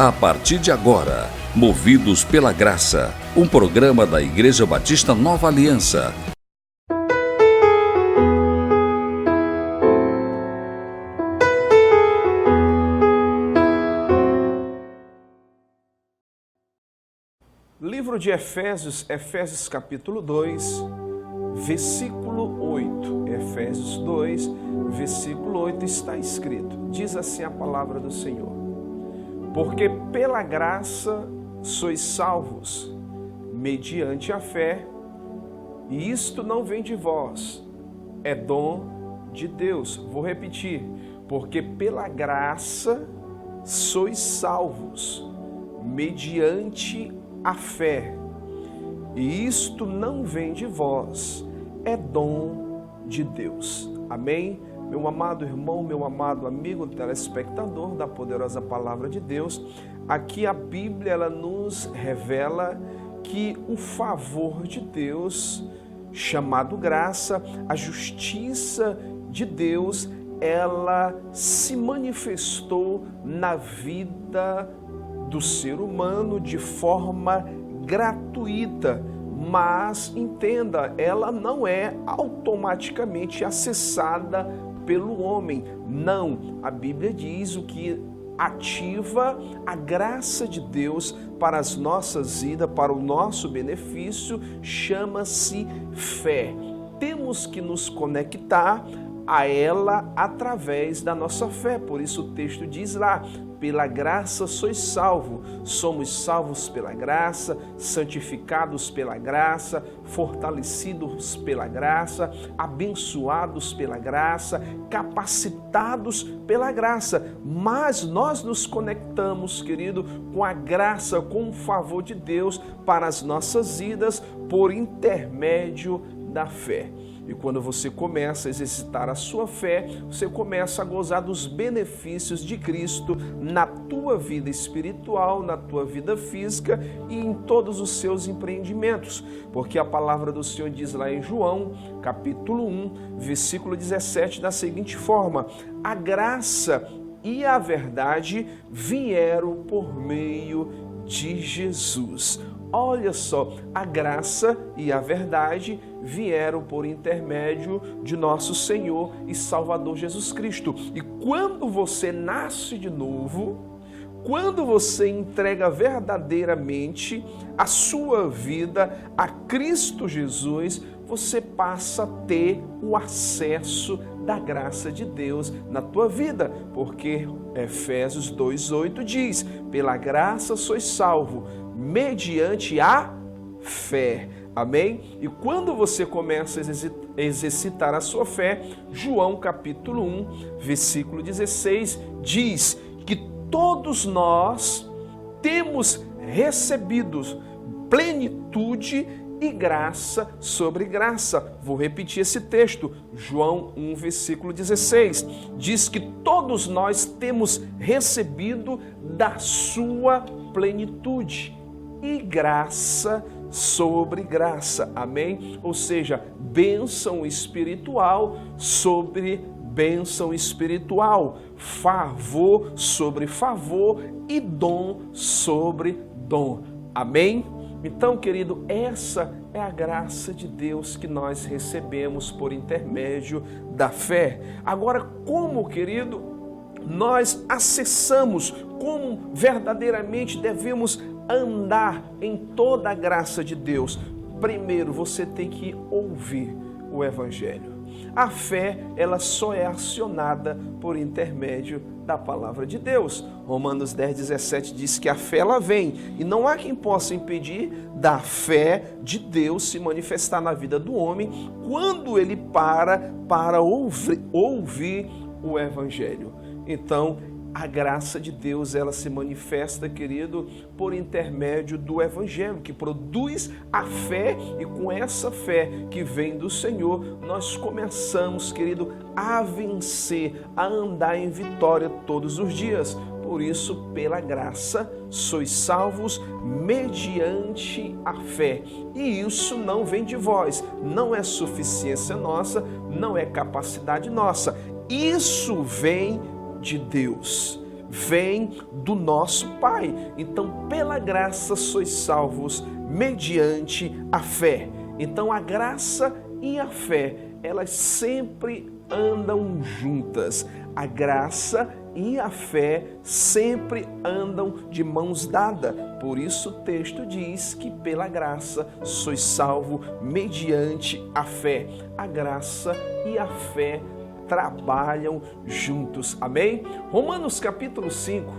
A partir de agora, Movidos pela Graça, um programa da Igreja Batista Nova Aliança. Livro de Efésios, Efésios capítulo 2, versículo 8. Efésios 2, versículo 8 está escrito. Diz assim a palavra do Senhor: porque pela graça sois salvos, mediante a fé, e isto não vem de vós, é dom de Deus. Vou repetir: porque pela graça sois salvos, mediante a fé, e isto não vem de vós, é dom de Deus. Amém? Meu amado irmão, meu amado amigo telespectador da poderosa palavra de Deus, aqui a Bíblia ela nos revela que o favor de Deus, chamado graça, a justiça de Deus, ela se manifestou na vida do ser humano de forma gratuita. Mas entenda, ela não é automaticamente acessada pelo homem. Não, a Bíblia diz o que ativa a graça de Deus para as nossas vidas, para o nosso benefício, chama-se fé. Temos que nos conectar a ela através da nossa fé. Por isso o texto diz lá: pela graça sois salvos. Somos salvos pela graça, santificados pela graça, fortalecidos pela graça, abençoados pela graça, capacitados pela graça. Mas nós nos conectamos, querido, com a graça, com o favor de Deus para as nossas vidas por intermédio da fé. E quando você começa a exercitar a sua fé, você começa a gozar dos benefícios de Cristo na tua vida espiritual, na tua vida física e em todos os seus empreendimentos. Porque a palavra do Senhor diz lá em João, capítulo 1, versículo 17, da seguinte forma: a graça e a verdade vieram por meio de Jesus. Olha só, a graça e a verdade vieram por intermédio de nosso Senhor e Salvador Jesus Cristo. E quando você nasce de novo, quando você entrega verdadeiramente a sua vida a Cristo Jesus, você passa a ter o acesso da graça de Deus na tua vida, porque Efésios 2:8 diz: pela graça sois salvo, mediante a fé. Amém? E quando você começa a exercitar a sua fé, João capítulo 1, versículo 16, diz que todos nós temos recebido plenitude e graça sobre graça. Vou repetir esse texto. João 1, versículo 16, diz que todos nós temos recebido da sua plenitude e graça sobre graça. Amém? Ou seja, bênção espiritual sobre bênção espiritual, favor sobre favor e dom sobre dom. Amém? Então, querido, essa é a graça de Deus que nós recebemos por intermédio da fé. Agora, como, querido, nós acessamos, como verdadeiramente devemos andar em toda a graça de Deus? Primeiro, você tem que ouvir o Evangelho. A fé, ela só é acionada por intermédio da palavra de Deus. Romanos 10:17 diz que a fé, ela vem, e não há quem possa impedir da fé de Deus se manifestar na vida do homem quando ele para ouvir o Evangelho. Então, a graça de Deus, ela se manifesta, querido, por intermédio do Evangelho, que produz a fé, e com essa fé que vem do Senhor, nós começamos, querido, a vencer, a andar em vitória todos os dias. Por isso, pela graça, sois salvos mediante a fé. E isso não vem de vós, não é suficiência nossa, não é capacidade nossa. Isso vem de Deus. vem do nosso Pai. Então, pela graça sois salvos mediante a fé. Então, a graça e a fé, elas sempre andam juntas. A graça e a fé sempre andam de mãos dadas. Por isso o texto diz que pela graça sois salvo mediante a fé. A graça e a fé trabalham juntos. Amém? Romanos capítulo 5,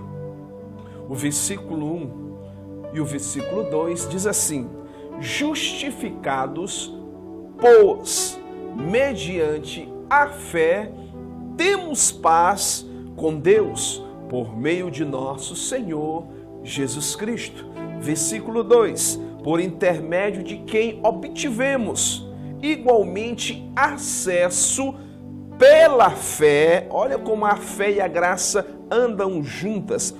o versículo 1 e o versículo 2 diz assim: justificados, pois, mediante a fé, temos paz com Deus, por meio de nosso Senhor Jesus Cristo. Versículo 2: por intermédio de quem obtivemos igualmente acesso pela fé. Olha como a fé e a graça andam juntas.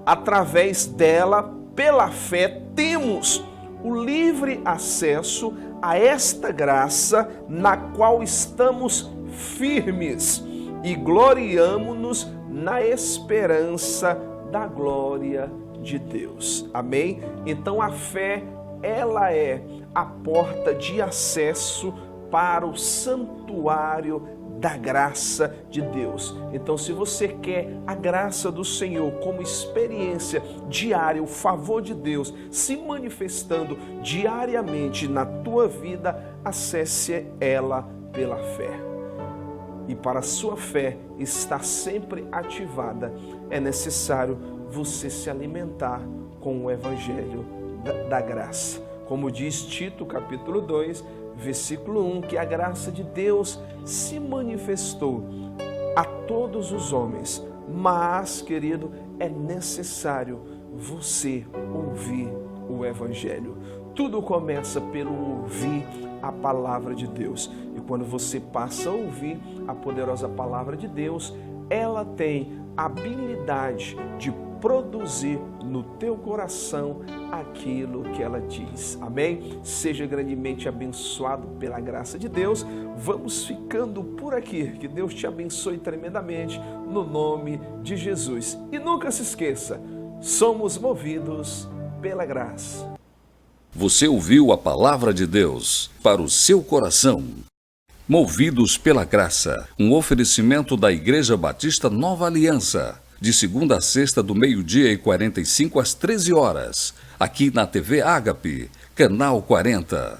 Através dela, pela fé, temos o livre acesso a esta graça na qual estamos firmes e gloriamo-nos na esperança da glória de Deus. Amém? Então a fé, ela é a porta de acesso para o santuário da graça de Deus. Então, se você quer a graça do Senhor como experiência diária, o favor de Deus se manifestando diariamente na tua vida, acesse ela pela fé. E para a sua fé estar sempre ativada, é necessário você se alimentar com o Evangelho da graça. Como diz Tito, capítulo 2, versículo 1, que a graça de Deus se manifestou a todos os homens. Mas, querido, é necessário você ouvir o Evangelho. Tudo começa pelo ouvir a palavra de Deus. E quando você passa a ouvir a poderosa palavra de Deus, ela tem a habilidade de produzir no teu coração aquilo que ela diz. Amém? Seja grandemente abençoado pela graça de Deus. Vamos ficando por aqui. Que Deus te abençoe tremendamente no nome de Jesus. E nunca se esqueça, somos movidos pela graça. Você ouviu a palavra de Deus para o seu coração. Movidos pela graça, um oferecimento da Igreja Batista Nova Aliança. De segunda a sexta, do 12h45 às 13h, aqui na TV Ágape, canal 40.